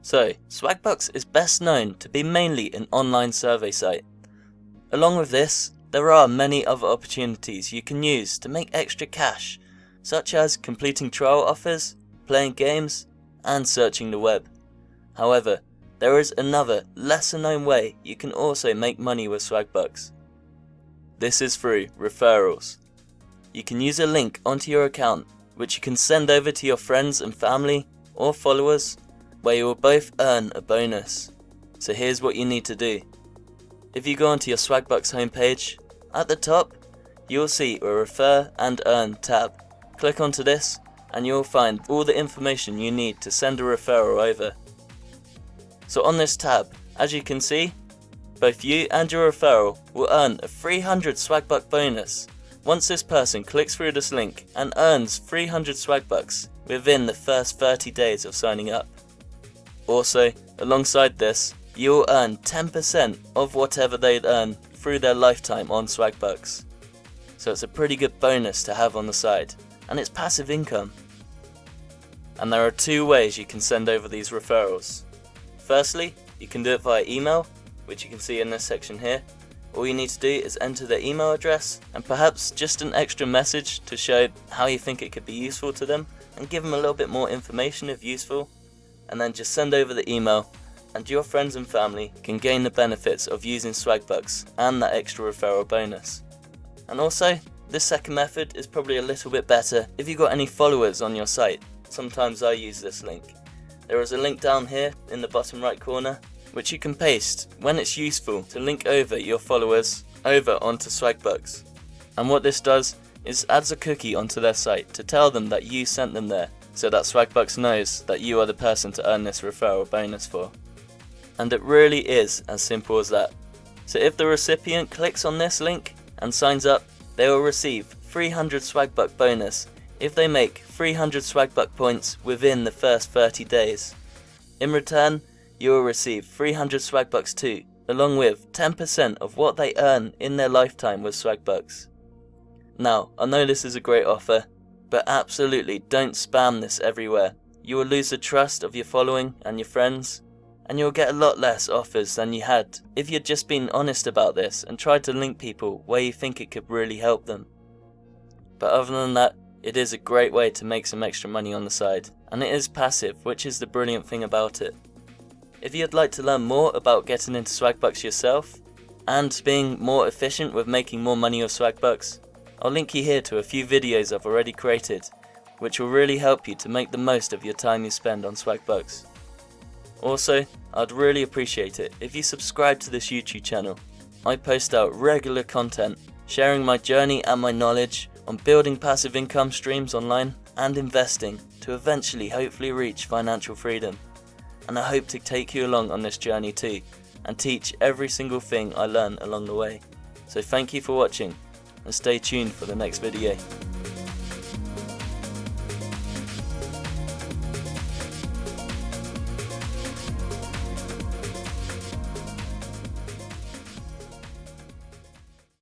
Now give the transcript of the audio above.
So, Swagbucks is best known to be mainly an online survey site. Along with this, there are many other opportunities you can use to make extra cash, such as completing trial offers, playing games, and searching the web. However, there is another, lesser known way you can also make money with Swagbucks. This is through referrals. You can use a link onto your account, which you can send over to your friends and family or followers, where you will both earn a bonus. So here's what you need to do. If you go onto your Swagbucks homepage, at the top, you will see a Refer and Earn tab. Click onto this, and you will find all the information you need to send a referral over. So on this tab, as you can see, both you and your referral will earn a 300 Swagbuck bonus once this person clicks through this link and earns 300 Swagbucks within the first 30 days of signing up. Also, alongside this, you will earn 10% of whatever they'd earn through their lifetime on Swagbucks. So it's a pretty good bonus to have on the side, and it's passive income. And there are two ways you can send over these referrals. Firstly, you can do it via email, which you can see in this section here. All you need to do is enter their email address and perhaps just an extra message to show how you think it could be useful to them and give them a little bit more information if useful, and then just send over the email, and your friends and family can gain the benefits of using Swagbucks and that extra referral bonus. And also, this second method is probably a little bit better if you've got any followers on your site. Sometimes I use this link. There is a link down here in the bottom right corner, which you can paste when it's useful to link over your followers over onto Swagbucks. And what this does is adds a cookie onto their site to tell them that you sent them there, so that Swagbucks knows that you are the person to earn this referral bonus for. And it really is as simple as that. So if the recipient clicks on this link and signs up, they will receive 300 Swagbuck bonus if they make 300 Swagbuck points within the first 30 days. In return, you will receive 300 Swagbucks too, along with 10% of what they earn in their lifetime with Swagbucks. Now, I know this is a great offer, but absolutely don't spam this everywhere. You will lose the trust of your following and your friends, and you'll get a lot less offers than you had if you'd just been honest about this and tried to link people where you think it could really help them. But other than that, it is a great way to make some extra money on the side, and it is passive, which is the brilliant thing about it. If you'd like to learn more about getting into Swagbucks yourself, and being more efficient with making more money with Swagbucks, I'll link you here to a few videos I've already created, which will really help you to make the most of your time you spend on Swagbucks. Also, I'd really appreciate it if you subscribe to this YouTube channel. I post out regular content, sharing my journey and my knowledge on building passive income streams online and investing to eventually hopefully reach financial freedom. And I hope to take you along on this journey too, and teach every single thing I learn along the way. So thank you for watching, and stay tuned for the next video.